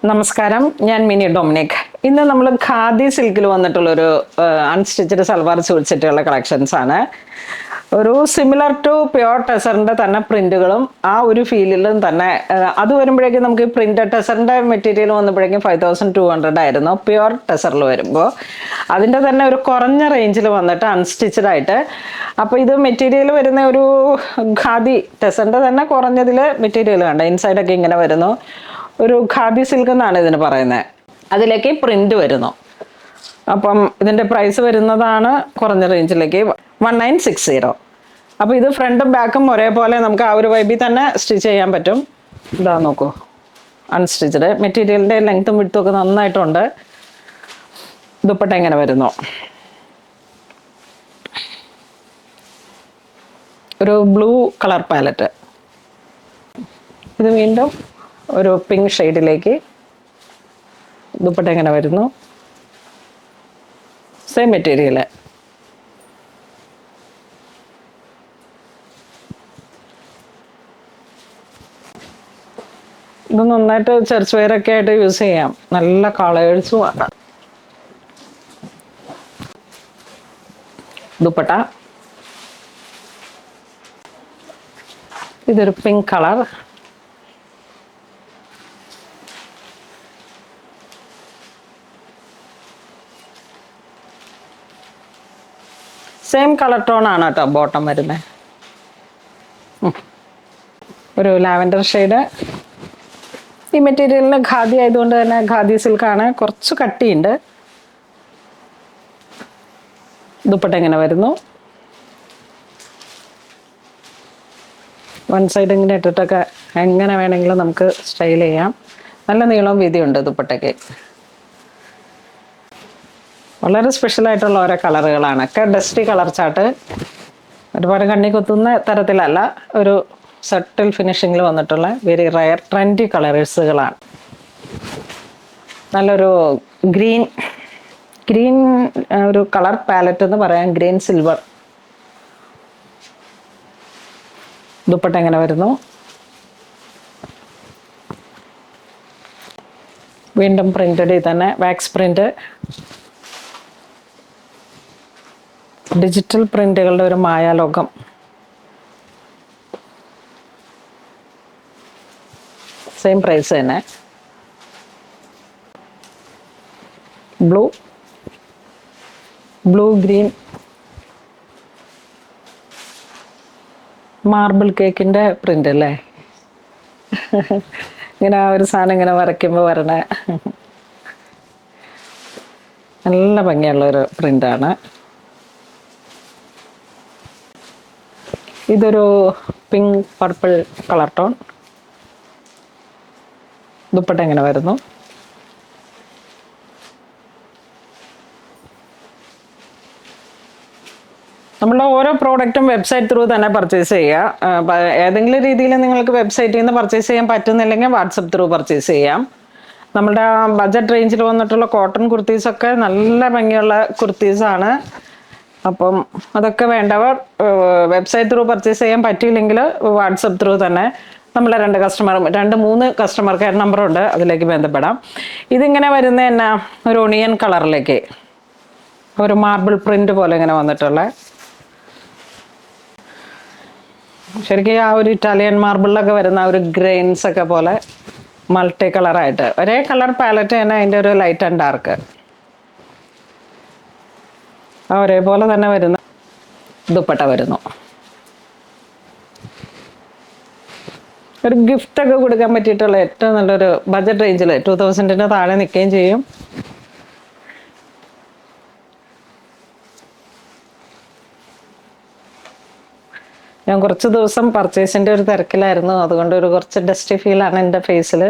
നമസ്കാരം, ഞാൻ mini Dominic. ഇന്ന് നമ്മൾ ഖാദി സിൽക്കിൽ വന്നിട്ടുള്ളൊരു അൺസ്റ്റിച്ചഡ് സൽവാർ സൂട്ട് കളക്ഷൻസ് ആണ്. ഒരു സിമിലർ ടു പ്യുവർ ടെസറിന്റെ തന്നെ പ്രിന്റുകളും ആ ഒരു ഫീലിലും തന്നെ അത് വരുമ്പോഴേക്കും നമുക്ക് പ്രിന്റഡ് ടെസറിന്റെ മെറ്റീരിയൽ വന്നപ്പോഴേക്കും 5200 ആയിരുന്നു പ്യുവർ ടെസറിൽ വരുമ്പോൾ. അതിൻ്റെ തന്നെ ഒരു കുറഞ്ഞ റേഞ്ചിൽ വന്നിട്ട് അൺസ്റ്റിച്ചഡ് ആയിട്ട്. അപ്പോൾ ഇത് മെറ്റീരിയൽ വരുന്ന ഒരു ഖാദി ടെസറിന്റെ തന്നെ കുറഞ്ഞതിൽ മെറ്റീരിയൽ കണ്ട ഇൻസൈഡൊക്കെ ഇങ്ങനെ വരുന്നു. ഒരു ഖാദി സിൽക്ക് എന്നാണ് ഇതിന് പറയുന്നത്. അതിലേക്ക് പ്രിന്റ് വരുന്നു. അപ്പം ഇതിൻ്റെ പ്രൈസ് വരുന്നതാണ് കുറഞ്ഞ റേഞ്ചിലേക്ക് 1960. അപ്പോൾ ഇത് ഫ്രണ്ടും ബാക്കും ഒരേപോലെ നമുക്ക് ആ ഒരു വൈബിൽ തന്നെ സ്റ്റിച്ച് ചെയ്യാൻ പറ്റും. ഇതാ നോക്കൂ, അൺസ്റ്റിച്ചഡ് മെറ്റീരിയലിൻ്റെ ലെങ്ത്തും വിഡ്ത്തും ഒക്കെ നന്നായിട്ടുണ്ട്. ദുപ്പട്ട ഇങ്ങനെ വരുന്നു, ഒരു ബ്ലൂ കളർ പാലറ്റ്. ഇത് വീണ്ടും ഒരു പിങ്ക് ഷെയ്ഡിലേക്ക് ദുപ്പട്ട ഇങ്ങനെ വരുന്നു. Same material. ഇത് നന്നായിട്ട് ചർച്ച് വെയറൊക്കെ ആയിട്ട് യൂസ് ചെയ്യാം. നല്ല കളേഴ്സും ആണ്. ദുപ്പട്ട ഇതൊരു pink colour. Same colour tone ആണ് കേട്ടോ ബോട്ടം വരുന്നത്. ഒരു ലാവൻഡർ ഷെയ്ഡ്. ഈ മെറ്റീരിയലിന് ഖാദി ആയതുകൊണ്ട് തന്നെ ഖാദി സിൽക്കാണ്, കുറച്ച് കട്ടിയുണ്ട്. ദുപ്പട്ട ഇങ്ങനെ വരുന്നു. വൺ സൈഡ് ഇങ്ങനെ ഇട്ടിട്ടൊക്കെ എങ്ങനെ വേണമെങ്കിലും നമുക്ക് സ്റ്റൈൽ ചെയ്യാം. നല്ല നീളവും വീതിയുണ്ട് ദുപ്പട്ടയ്ക്ക്. വളരെ സ്പെഷ്യലായിട്ടുള്ള ഓരോ കളറുകളാണ്. ഒക്കെ ഡസ്റ്റി കളർ ചാർട്ട്. ഒരുപാട് കണ്ണി കുത്തുന്ന തരത്തിലല്ല, ഒരു സട്ടിൽ ഫിനിഷിങ്ങിൽ വന്നിട്ടുള്ള വെരി റയർ ട്രെൻഡി കളേഴ്സുകളാണ്. നല്ലൊരു ഗ്രീൻ ഒരു കളർ പാലറ്റ് എന്ന് പറയാം. Green silver. ദുപ്പട്ട എങ്ങനെ വരുന്നു. വീണ്ടും പ്രിന്റഡിൽ തന്നെ വാക്സ് പ്രിന്റ്. ഡിജിറ്റൽ പ്രിന്റുകളുടെ ഒരു മായാലോകം. സെയിം പ്രൈസ് തന്നെ. ബ്ലൂ ഗ്രീൻ മാർബിൾ കേക്കിൻ്റെ പ്രിന്റ് അല്ലേ. ഇങ്ങനെ ആ ഒരു സാധനം ഇങ്ങനെ വരയ്ക്കുമ്പോൾ വരണ നല്ല ഭംഗിയുള്ളൊരു പ്രിന്റാണ്. ഇതൊരു pink purple colour tone. Dupatta എങ്ങനെ വരുന്നു. നമ്മളുടെ ഓരോ പ്രോഡക്റ്റും വെബ്സൈറ്റ് ത്രൂ തന്നെ പർച്ചേസ് ചെയ്യുക. ഏതെങ്കിലും രീതിയിൽ നിങ്ങൾക്ക് വെബ്സൈറ്റിൽ നിന്ന് പർച്ചേസ് ചെയ്യാൻ പറ്റുന്നില്ലെങ്കിൽ വാട്സപ്പ് ത്രൂ പർച്ചേസ് ചെയ്യാം. നമ്മുടെ ബഡ്ജറ്റ് റേഞ്ചിൽ വന്നിട്ടുള്ള കോട്ടൺ കുർത്തീസൊക്കെ നല്ല ഭംഗിയുള്ള കുർത്തീസാണ്. അപ്പം അതൊക്കെ വേണ്ടവർ വെബ്സൈറ്റ് ത്രൂ പർച്ചേസ് ചെയ്യാൻ പറ്റിയില്ലെങ്കിൽ വാട്സപ്പ് ത്രൂ തന്നെ നമ്മളെ 2-3 കസ്റ്റമർ കെയർ നമ്പറുണ്ട്, അതിലേക്ക് ബന്ധപ്പെടാം. ഇതിങ്ങനെ വരുന്ന എന്നാ ഒരു ഒണിയൻ കളറിലേക്ക് ഒരു മാർബിൾ പ്രിന്റ് പോലെ ഇങ്ങനെ വന്നിട്ടുള്ള, ശരിക്കും ആ ഒരു ഇറ്റാലിയൻ മാർബിളിലൊക്കെ വരുന്ന ഒരു ഗ്രെയിൻസ് ഒക്കെ പോലെ മൾട്ടി കളറായിട്ട് ഒരേ കളർ പാലറ്റ് തന്നെ. അതിൻ്റെ ഒരു ലൈറ്റ് ആൻഡ് ഡാർക്ക് ഒരേപോലെ തന്നെ വരുന്ന ദുപ്പട്ട വരുന്നു. ഒരു ഗിഫ്റ്റൊക്കെ കൊടുക്കാൻ പറ്റിയിട്ടുള്ള ഏറ്റവും നല്ലൊരു ബഡ്ജറ്റ് റേഞ്ചിൽ 2000 താഴെ നിൽക്കുകയും ചെയ്യും. ഞാൻ കുറച്ച് ദിവസം പർച്ചേസിൻ്റെ ഒരു തിരക്കിലായിരുന്നു, അതുകൊണ്ട് ഒരു കുറച്ച് ഡസ്റ്റി ഫീലാണ് എൻ്റെ ഫേസിൽ.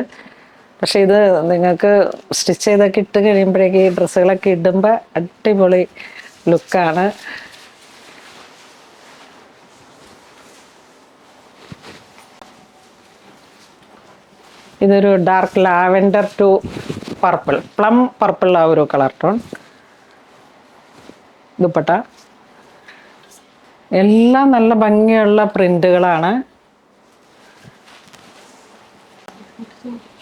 പക്ഷേ ഇത് നിങ്ങൾക്ക് സ്റ്റിച്ച് ചെയ്തൊക്കെ ഇട്ട് കഴിയുമ്പോഴേക്ക് ഈ ഡ്രസ്സുകളൊക്കെ ഇടുമ്പോൾ അടിപൊളി ലുക്കാണ്. ഇതൊരു dark lavender to purple, plum purple ആ ഒരു കളർ ടോൺ. ദുപ്പട്ട എല്ലാം നല്ല ഭംഗിയുള്ള പ്രിന്റുകളാണ്.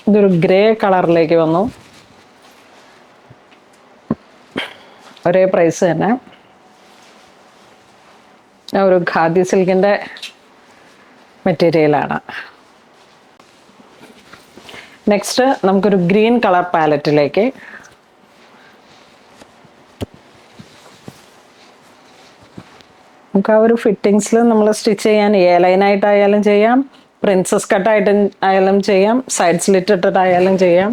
ഇതൊരു ഗ്രേ കളറിലേക്ക് വന്നു. ഒരേ പ്രൈസ് തന്നെ. ഒരു ഖാദി സിൽക്കിൻ്റെ മെറ്റീരിയലാണ്. നെക്സ്റ്റ് നമുക്കൊരു ഗ്രീൻ കളർ പാലറ്റിലേക്ക്. നമുക്ക് ആ ഒരു ഫിറ്റിങ്സിൽ നമ്മൾ സ്റ്റിച്ച് ചെയ്യാൻ ലൈനായിട്ടായാലും ചെയ്യാം, പ്രിൻസസ് കട്ടായിട്ട് ആയാലും ചെയ്യാം, സൈഡ് സ്ലിറ്റ് ഇട്ടിട്ടായാലും ചെയ്യാം.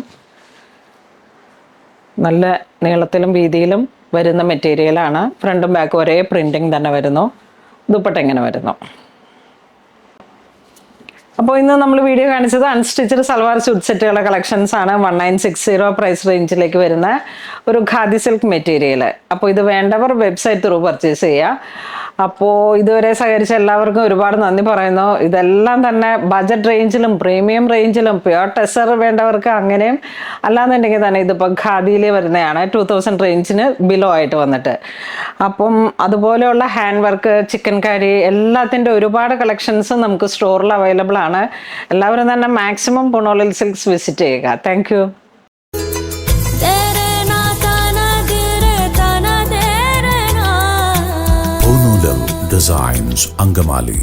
നല്ല നീളത്തിലും വീതിയിലും വരുന്ന മെറ്റീരിയലാണ്. ഫ്രണ്ടും ബാക്കും ഒരേ പ്രിൻറ്റിങ് തന്നെ വരുന്നു. ദുപ്പട്ട ഇങ്ങനെ വരുന്നു. അപ്പോൾ ഇന്ന് നമ്മൾ വീഡിയോ കാണിച്ചത് അൺസ്റ്റിച്ചഡ് സൽവാർ സ്യൂട്ട് സെറ്റുകളുടെ കളക്ഷൻസ് ആണ്. 1960 പ്രൈസ് റേഞ്ചിലേക്ക് വരുന്ന ഒരു ഖാദി സിൽക്ക് മെറ്റീരിയൽ. അപ്പോൾ ഇത് വേണ്ടവർ വെബ്സൈറ്റ് ത്രൂ പർച്ചേസ് ചെയ്യുക. അപ്പോൾ ഇതുവരെ സഹകരിച്ച എല്ലാവർക്കും ഒരുപാട് നന്ദി പറയുന്നു. ഇതെല്ലാം തന്നെ ബജറ്റ് റേഞ്ചിലും പ്രീമിയം റേഞ്ചിലും പ്യുവർ ടെസർ വേണ്ടവർക്ക് അങ്ങനെയും, അല്ലാന്നുണ്ടെങ്കിൽ തന്നെ ഇതിപ്പോൾ ഖാദിയിൽ വരുന്നതാണ് 2000 റേഞ്ചിന് ബിലോ ആയിട്ട് വന്നിട്ട്. അപ്പം അതുപോലെയുള്ള ഹാൻഡ് വർക്ക്, ചിക്കൻ കാരി എല്ലാത്തിൻ്റെ ഒരുപാട് കളക്ഷൻസ് നമുക്ക് സ്റ്റോറിൽ അവൈലബിൾ ആണ്. എല്ലാവരും തന്നെ മാക്സിമം പുണോളിൽ സിൽക്സ് വിസിറ്റ് ചെയ്യുക. Thank you. Designs Angamali.